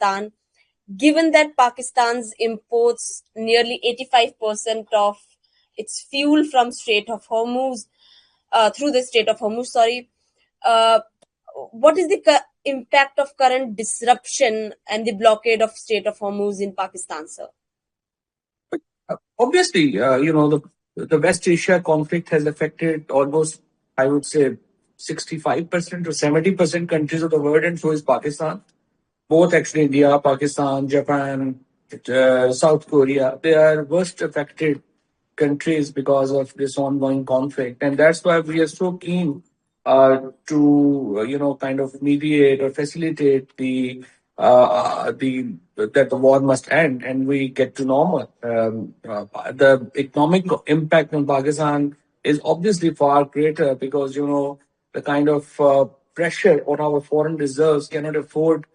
Pakistan, given that Pakistan's imports nearly 85% of its fuel from Strait of Hormuz, through the Strait of Hormuz, sorry. Uh, what is the impact of current disruption and the blockade of Strait of Hormuz in Pakistan, sir? Obviously, the West Asia conflict has affected almost, I would say, 65% to 70% countries of the world, and so is Pakistan. Both actually India, Pakistan, Japan, South Korea, they are worst affected countries because of this ongoing conflict. And that's why we are so keen to kind of mediate or facilitate the that the war must end and we get to normal. The economic impact on Pakistan is obviously far greater because the kind of pressure on our foreign reserves cannot afford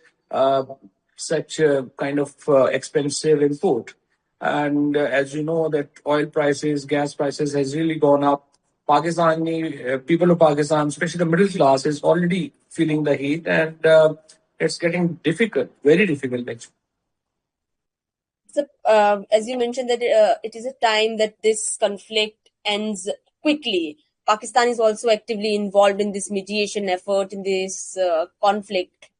such a kind of expensive import. And as you know, that oil prices, gas prices has really gone up. Pakistani people of Pakistan, especially the middle class, is already feeling the heat, and it's getting difficult, very difficult actually. So, as you mentioned that it is a time that this conflict ends quickly. Pakistan is also actively involved in this mediation effort in this conflict.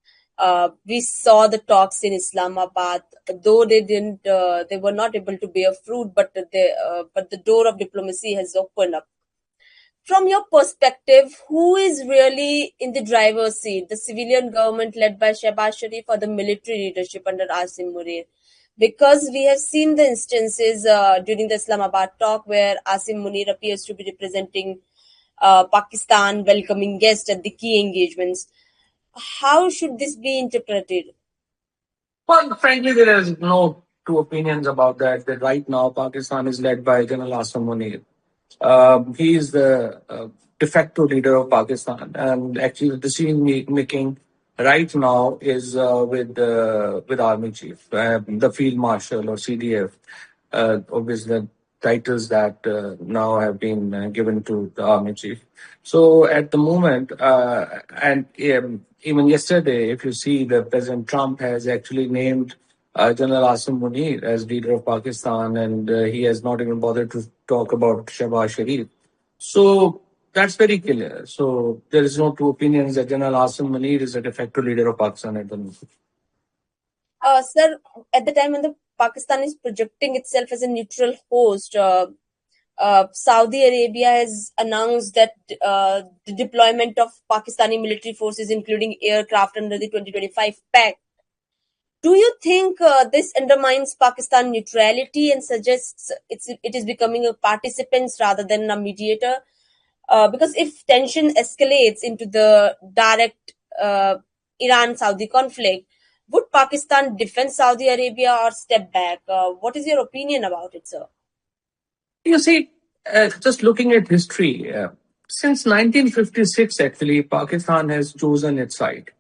We saw the talks in Islamabad, though they were not able to bear fruit, but the door of diplomacy has opened up. From your perspective, who is really in the driver's seat, the civilian government led by Shehbaz Sharif or the military leadership under Asim Munir? Because we have seen the instances during the Islamabad talk where Asim Munir appears to be representing Pakistan, welcoming guests at the key engagements. How should this be interpreted? Well, frankly, there is no two opinions about that. That right now Pakistan is led by General Asim Munir. He is the de facto leader of Pakistan, and actually the decision making right now is with Army Chief, the Field Marshal or CDF. Obviously, the titles that now have been given to the Army Chief. So at the moment, and even yesterday, if you see, the President Trump has actually named General Asim Munir as leader of Pakistan, and he has not even bothered to talk about Shehbaz Sharif. So that's very clear. So there is no two opinions that General Asim Munir is a de facto leader of Pakistan at the moment. Sir, at the time when the Pakistan is projecting itself as a neutral host, Saudi Arabia has announced that the deployment of Pakistani military forces, including aircraft, under the 2025 PAK. Do you think this undermines Pakistan neutrality and suggests it is becoming a participant rather than a mediator? Because if tension escalates into the direct Iran-Saudi conflict, would Pakistan defend Saudi Arabia or step back? What is your opinion about it, sir? You see, just looking at history, since 1956, actually, Pakistan has chosen its side.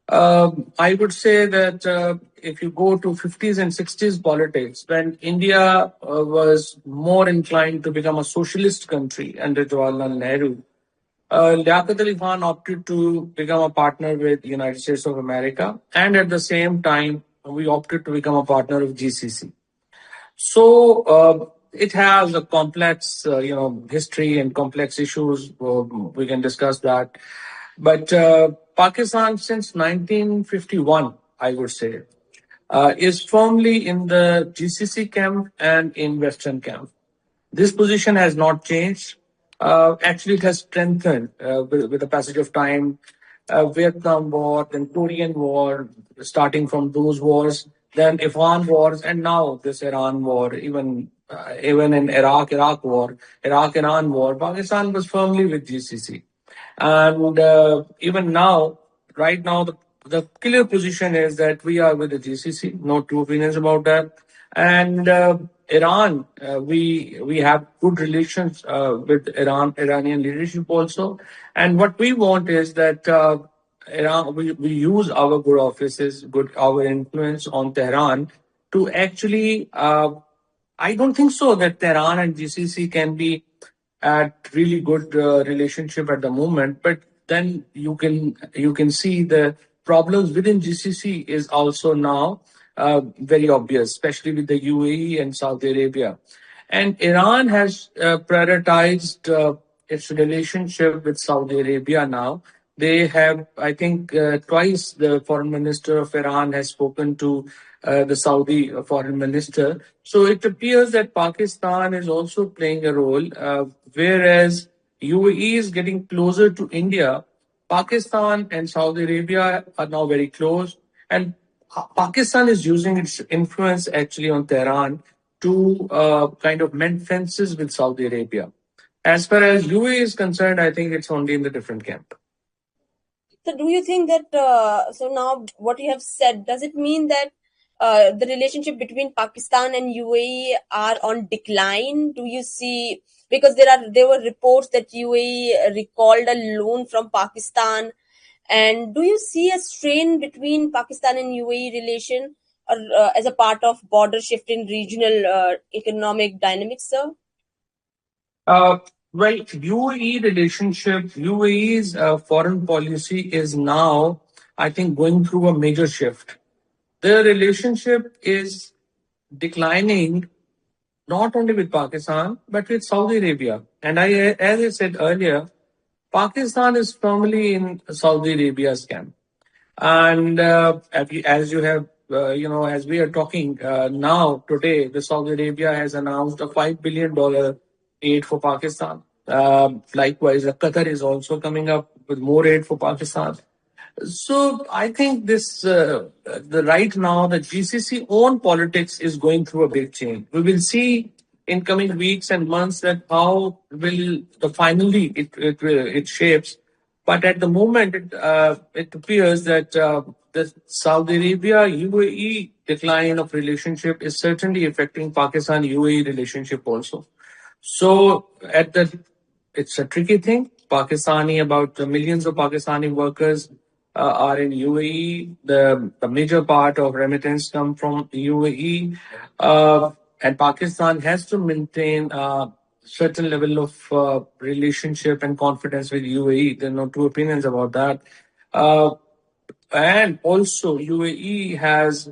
I would say that if you go to 50s and 60s politics, when India was more inclined to become a socialist country under Jawaharlal Nehru, Liaquat Ali Khan opted to become a partner with the United States of America, and at the same time, we opted to become a partner of GCC. So it has a complex, history and complex issues. We can discuss that. But Pakistan, since 1951, I would say, is firmly in the GCC camp and in Western camp. This position has not changed. Actually, it has strengthened with the passage of time. Vietnam War, then Korean War, starting from those wars, then Afghan wars, and now this Iran war, even in Iraq war, Iraq-Iran war, Pakistan was firmly with GCC. And even now, right now, the clear position is that we are with the GCC. No two opinions about that. And Iran, we have good relations with Iranian leadership also. And what we want is that Iran, we use our good offices, our influence on Tehran to actually. I don't think so that Tehran and GCC can be at really good relationship at the moment, but then you can see the problems within GCC is also now very obvious, especially with the UAE and Saudi Arabia. And Iran has prioritized its relationship with Saudi Arabia now. They have, I think, twice the foreign minister of Iran has spoken to the Saudi foreign minister. So it appears that Pakistan is also playing a role, whereas UAE is getting closer to India. Pakistan and Saudi Arabia are now very close, and Pakistan is using its influence actually on Tehran to kind of mend fences with Saudi Arabia. As far as UAE is concerned, I think it's only in the different camp. So, do you think that so now what you have said, does it mean that the relationship between Pakistan and UAE are on decline? Do you see, because there were reports that UAE recalled a loan from Pakistan, and do you see a strain between Pakistan and UAE relation, or as a part of border shift in regional economic dynamics, sir? Uh, well, UAE's foreign policy is now, I think, going through a major shift. The relationship is declining not only with Pakistan but with Saudi Arabia. And as I said earlier, Pakistan is firmly in Saudi Arabia's camp. And as you have, as we are talking now today, the Saudi Arabia has announced a $5 billion aid for Pakistan. Likewise, Qatar is also coming up with more aid for Pakistan. So I think the right now the GCC own politics is going through a big change. We will see in coming weeks and months that how will the finally it shapes. But at the moment, it appears that the Saudi Arabia UAE decline of relationship is certainly affecting Pakistan UAE relationship also. So it's a tricky thing. About millions of Pakistani workers are in UAE. The major part of remittance come from UAE, and Pakistan has to maintain a certain level of relationship and confidence with UAE. There are no two opinions about that. Uh, and also UAE has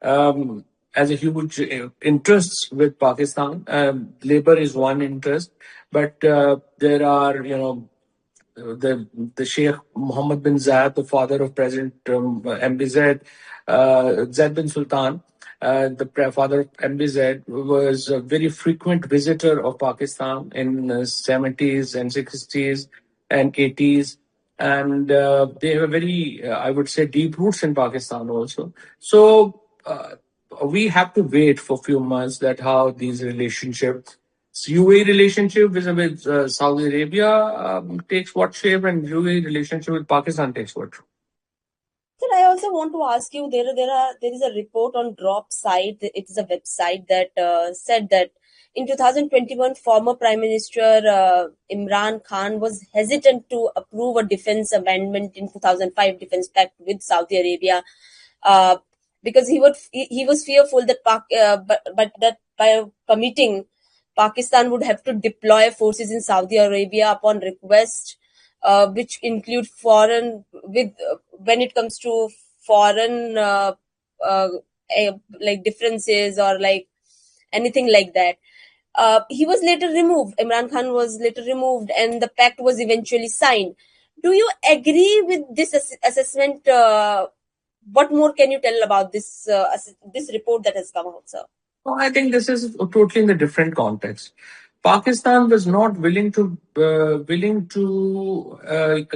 a huge interest with Pakistan. Labor is one interest, but there are the Sheikh Mohammed bin Zayed, the father of President MBZ, Zayed bin Sultan, father of MBZ, was a very frequent visitor of Pakistan in the 70s and 60s and 80s. And they have a very, I would say, deep roots in Pakistan also. So we have to wait for a few months that how these relationships UAE relationship with Saudi Arabia takes what shape, and UAE relationship with Pakistan takes what. Sir, I also want to ask you. There is a report on Drop site. It is a website that said that in 2021, former Prime Minister Imran Khan was hesitant to approve a defense amendment in 2005 Defense Pact with Saudi Arabia uh, because he was fearful that but that by committing, Pakistan would have to deploy forces in Saudi Arabia upon request, which include foreign with when it comes to foreign like differences or like anything like that. He was later removed. Imran Khan was later removed, and the pact was eventually signed. Do you agree with this assessment? What more can you tell about this report that has come out, sir? Well, I think this is totally in a different context. Pakistan was not willing to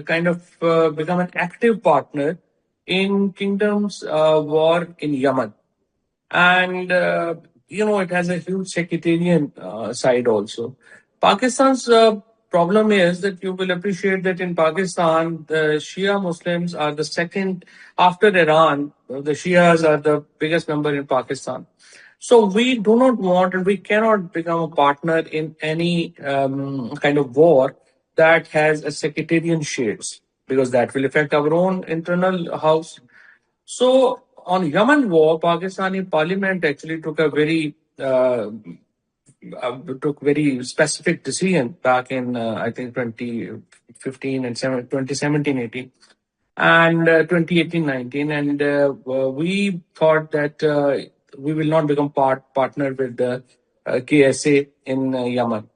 kind of become an active partner in Kingdom's war in Yemen. And it has a huge sectarian side also. Pakistan's problem is that you will appreciate that in Pakistan the Shia Muslims are the second after Iran. The Shias are the biggest number in Pakistan. So we do not want and we cannot become a partner in any kind of war that has a sectarian shades, because that will affect our own internal house. So on Yemen war, Pakistani parliament actually took very specific decision back in I think 2015 and 2017 18. and 2018-19, and we thought that we will not become partner with the KSA in Yemen.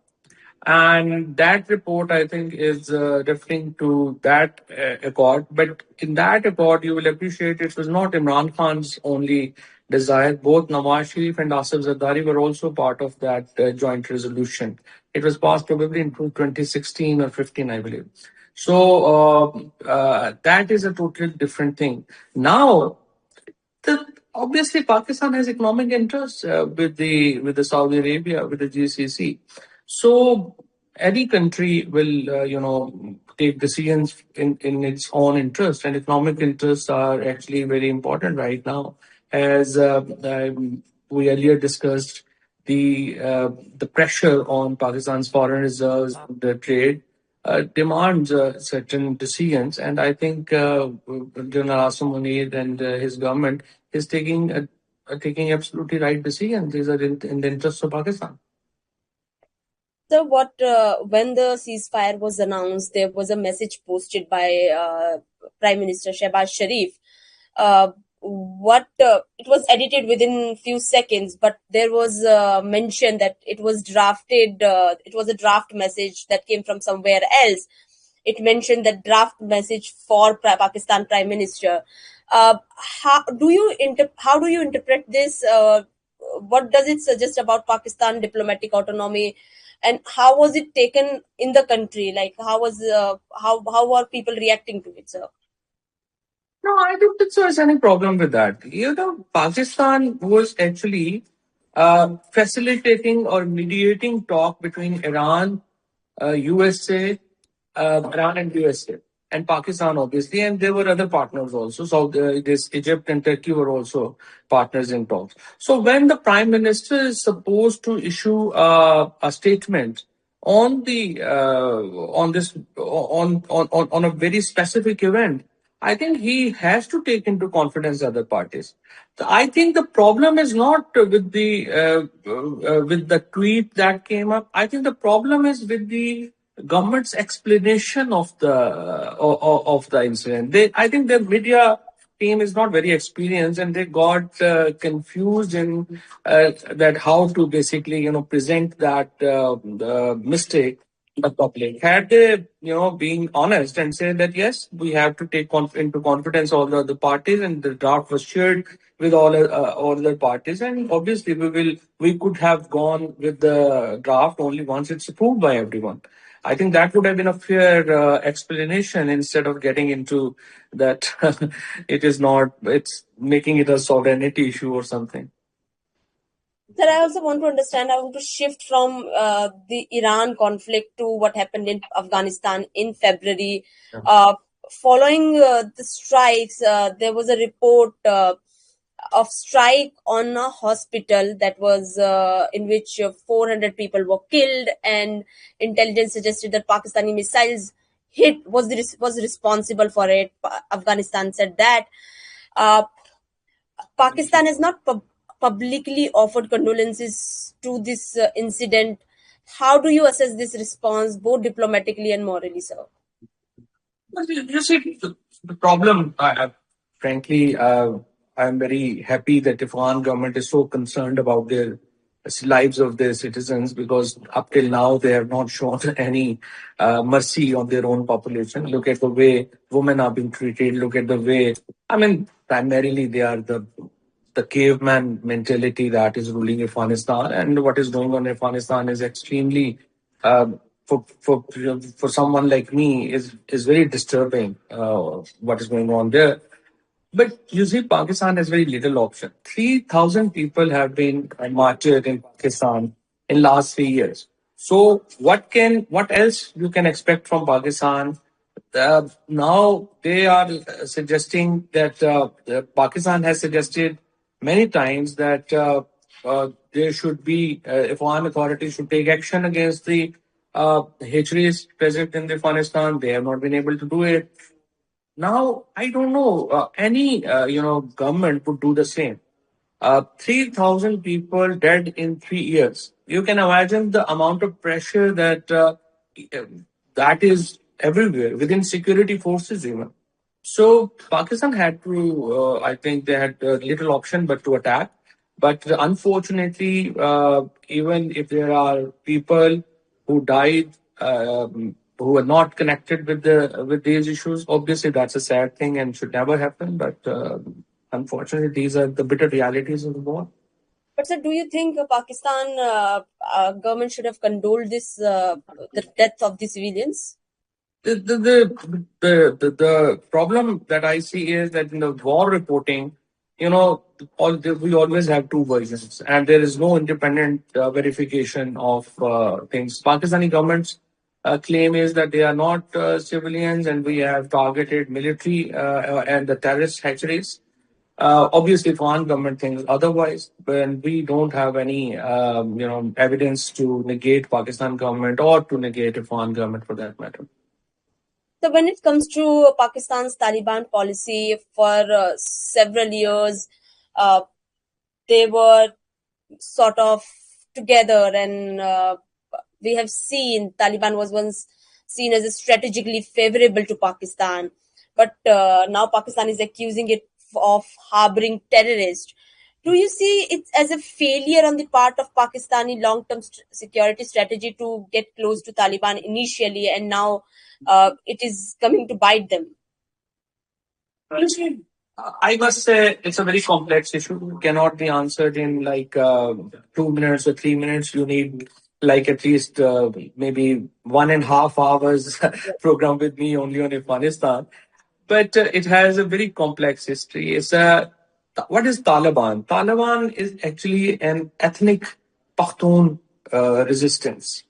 And that report, I think, is referring to that accord. But in that accord, you will appreciate it was not Imran Khan's only desire. Both Nawaz Sharif and Asif Zardari were also part of that joint resolution. It was passed probably in 2016 or 15, I believe. So that is a totally different thing. Now, obviously Pakistan has economic interests with the Saudi Arabia, with the GCC. So any country will take decisions in its own interest, and economic interests are actually very important right now. As we earlier discussed, the pressure on Pakistan's foreign reserves, the trade, demands certain decisions, and I think General Asim Munir and his government is taking absolutely right decisions. These are in the interest of Pakistan. So, what when the ceasefire was announced, there was a message posted by Prime Minister Shehbaz Sharif. What it was edited within few seconds, but there was mention that it was drafted. It was a draft message that came from somewhere else. It mentioned that draft message for Pakistan Prime Minister. How do you interpret this? What does it suggest about Pakistan diplomatic autonomy, and how was it taken in the country? Like how are people reacting to it, sir? No, I don't think there's any problem with that. Pakistan was actually facilitating or mediating talk between USA, Iran and USA, and Pakistan, obviously, and there were other partners also. So this Egypt and Turkey were also partners in talks. So when the Prime Minister is supposed to issue a statement on the on this on a very specific event, I think he has to take into confidence other parties. I think the problem is not with the tweet that came up. I think the problem is with the government's explanation of the incident. I think the media team is not very experienced, and they got confused in that how to basically present that mistake to the public. Had they been honest and said that yes, we have to take into confidence all the other parties, and the draft was shared with all the parties, and obviously we could have gone with the draft only once it's approved by everyone. I think that would have been a fair explanation instead of getting into that it's making it a sovereignty issue or something. Sir, I also want to understand. I want to shift from the Iran conflict to what happened in Afghanistan in February. Following the strikes, there was a report of strike on a hospital that was in which 400 people were killed, and intelligence suggested that Pakistani missiles hit was responsible for it. Afghanistan said that. Uh, Pakistan has not publicly offered condolences to this incident. How do you assess this response, both diplomatically and morally, sir? You see, the problem, frankly, I'm very happy that the Afghan government is so concerned about the lives of their citizens, because up till now they have not shown any mercy on their own population. Look at the way women are being treated. Look at the way, I mean, primarily they are the caveman mentality that is ruling Afghanistan, and what is going on in Afghanistan is extremely for someone like me is very disturbing. What is going on there? But you see, Pakistan has very little option. 3,000 people have been martyred in Pakistan in last 3 years. So what else you can expect from Pakistan? Now they are suggesting that Pakistan has suggested many times that there should be Afghan authorities should take action against the hatcheries present in Afghanistan. They have not been able to do it. Now, I don't know, any, government would do the same. 3,000 people dead in 3 years. You can imagine the amount of pressure that is everywhere, within security forces even. So Pakistan had to, I think they had little option but to attack. But unfortunately, even if there are people who died who are not connected with these issues, obviously that's a sad thing and should never happen. But unfortunately, these are the bitter realities of the war. But sir, do you think Pakistan government should have condoled this the death of the civilians? The problem that I see is that in the war reporting, we always have two versions, and there is no independent verification of things. Pakistani government's claim is that they are not civilians, and we have targeted military and the terrorist hatcheries. Obviously, Afghan government thinks otherwise, but we don't have any, evidence to negate Pakistan government or to negate Afghan government for that matter. So when it comes to Pakistan's Taliban policy, for several years, uh, they were sort of together, and we have seen Taliban was once seen as a strategically favorable to Pakistan, but now Pakistan is accusing it of harboring terrorists. Do you see it as a failure on the part of Pakistani long-term security strategy to get close to Taliban initially, and now it is coming to bite them? Honestly, I must say it's a very complex issue. It cannot be answered in like 2 minutes or 3 minutes. You need like at least maybe 1.5 hours program with me only on Afghanistan. But it has a very complex history. What is Taliban? Taliban is actually an ethnic Pakhtun resistance.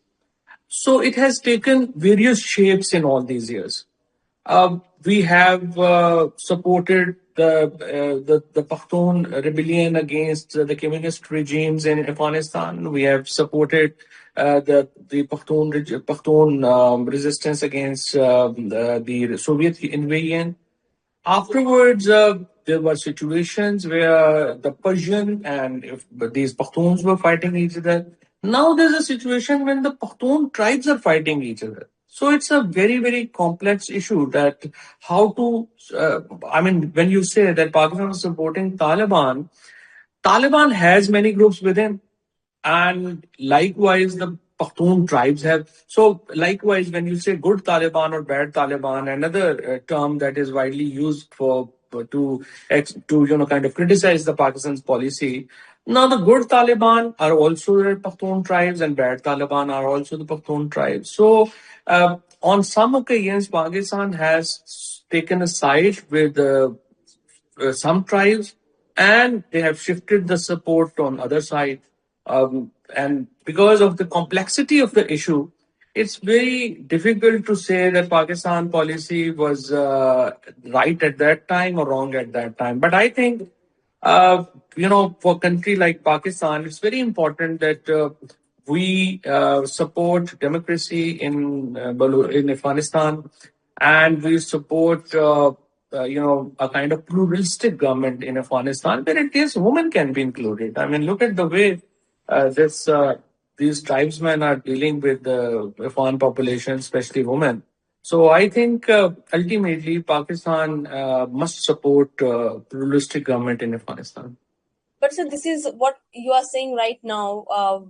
So it has taken various shapes in all these years. We have supported the Pakhtun rebellion against the communist regimes in Afghanistan. We have supported the Pakhtun resistance against the Soviet invasion. Afterwards, there were situations where the Persian and if these Pakhtuns were fighting each other. Now there's a situation when the Pakhtun tribes are fighting each other. So it's a very, very complex issue that how to, when you say that Pakistan is supporting Taliban, Taliban has many groups within, and likewise the Pakhtun tribes have. So likewise, when you say good Taliban or bad Taliban, another term that is widely used for to kind of criticize the Pakistan's policy. Now the good Taliban are also the Pakhtun tribes, and bad Taliban are also the Pakhtun tribes. So on some occasions, Pakistan has taken a side with some tribes, and they have shifted the support on other side. And because of the complexity of the issue, it's very difficult to say that Pakistan policy was right at that time or wrong at that time. But I think, for a country like Pakistan, it's very important that we support democracy in Afghanistan, and we support a kind of pluralistic government in Afghanistan where at least women can be included. I mean, look at the way this these tribesmen are dealing with the Afghan population, especially women. So I think ultimately Pakistan must support pluralistic government in Afghanistan. But sir, this is what you are saying right now.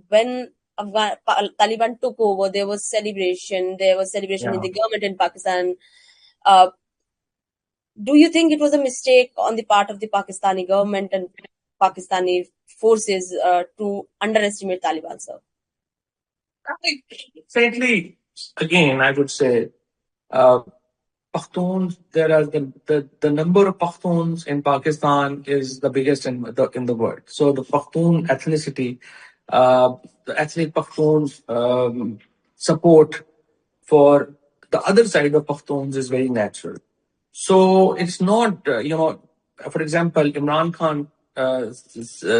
When Taliban took over, there was celebration. There was celebration in Yeah. the government in Pakistan. Uh, do you think it was a mistake on the part of the Pakistani government and Pakistani forces to underestimate Taliban, sir? Frankly, again, I would say uh, Pakhtuns. There are the number of Pakhtuns in Pakistan is the biggest in the world. So the Pakhtun ethnicity, the ethnic Pakhtuns support for the other side of Pakhtuns is very natural. So it's not, for example, Imran Khan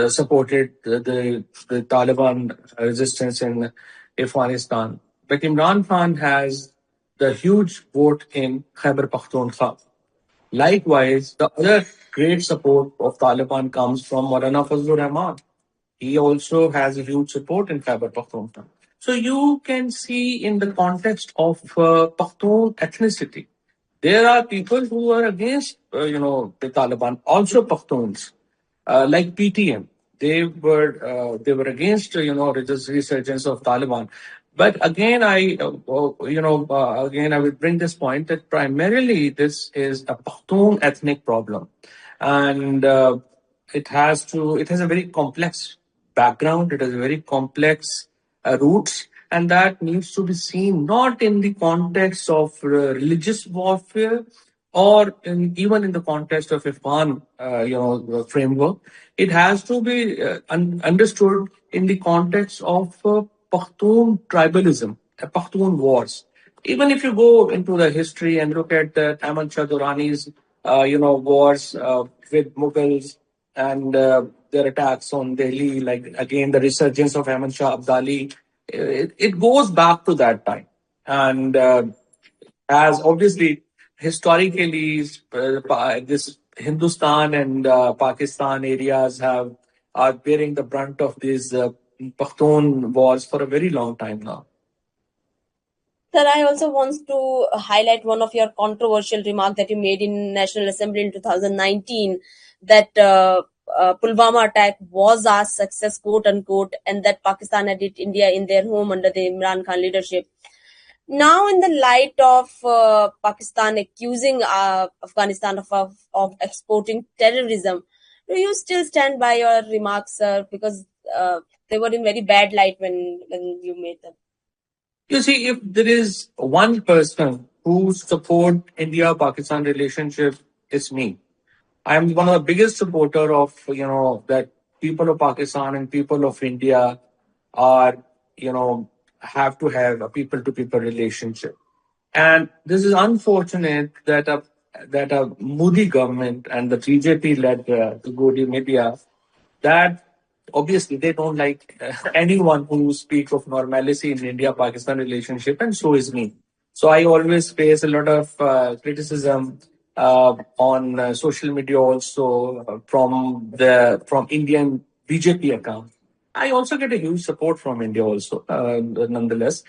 supported the Taliban resistance in Afghanistan, but Imran Khan has the huge vote in Khyber Pakhtunkhwa. Likewise, the other great support of Taliban comes from Maulana Fazlur Rahman. He also has a huge support in Khyber Pakhtunkhwa. So you can see in the context of Pakhtun ethnicity, there are people who are against, the Taliban, also Pakhtuns, like PTM. They were against, this resurgence of Taliban. But again, again, I would bring this point that primarily this is a Pakhtun ethnic problem, and it has a very complex background. It has a very complex roots, and that needs to be seen not in the context of religious warfare or even in the context of Afghan, framework. It has to be understood in the context of Pakhtun tribalism, Pakhtun wars. Even if you go into the history and look at Ahmad Shah Durrani's, wars with Mughals and their attacks on Delhi, like again the resurgence of Ahmad Shah Abdali, it goes back to that time. And as obviously historically, this Hindustan and Pakistan areas are bearing the brunt of these Pakhtun wars for a very long time now. Sir, I also want to highlight one of your controversial remarks that you made in National Assembly in 2019, that Pulwama attack was a success, quote unquote, and that Pakistan had hit India in their home under the Imran Khan leadership. Now, in the light of Pakistan accusing Afghanistan of exporting terrorism, do you still stand by your remarks, sir? Because they were in very bad light when you made them. You see, if there is one person who support India-Pakistan relationship, it's me. I'm one of the biggest supporter of, that people of Pakistan and people of India are, have to have a people-to-people relationship. And this is unfortunate that a Modi government and the BJP-led Godi media, that obviously they don't like anyone who speaks of normalcy in India-Pakistan relationship, and so is me. So I always face a lot of criticism on social media, also from Indian BJP account. I also get a huge support from India also, nonetheless.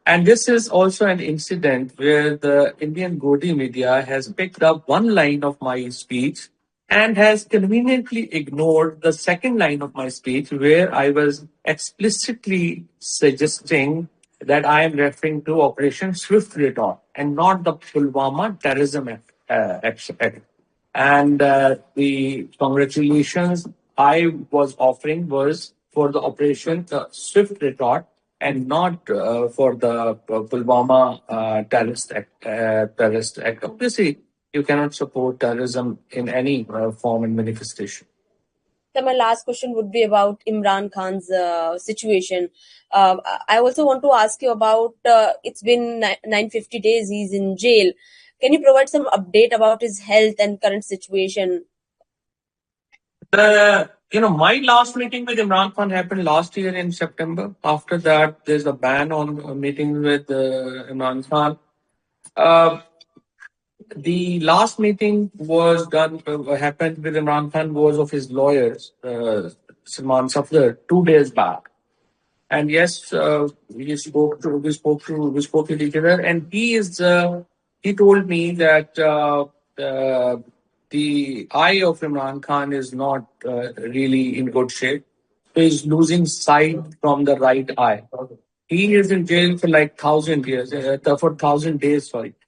And this is also an incident where the Indian Godi media has picked up one line of my speech and has conveniently ignored the second line of my speech, where I was explicitly suggesting that I am referring to Operation Swift Return and not the Pulwama terrorism act. And the congratulations I was offering was for the Operation Swift Retort and not for the Pulwama terrorist act. Obviously, you cannot support terrorism in any form and manifestation. So my last question would be about Imran Khan's situation. I also want to ask you about, it's been 950 days he's in jail. Can you provide some update about his health and current situation? My last meeting with Imran Khan happened last year in September. After that, there's a ban on meetings with Imran Khan. The last meeting happened with Imran Khan was of his lawyers, Salman Safdar, 2 days back. And yes, we spoke with each other, and he told me that the eye of Imran Khan is not really in good shape. He's losing sight from the right eye. He is in jail for like 1,000 years, for 1,000 days, sorry.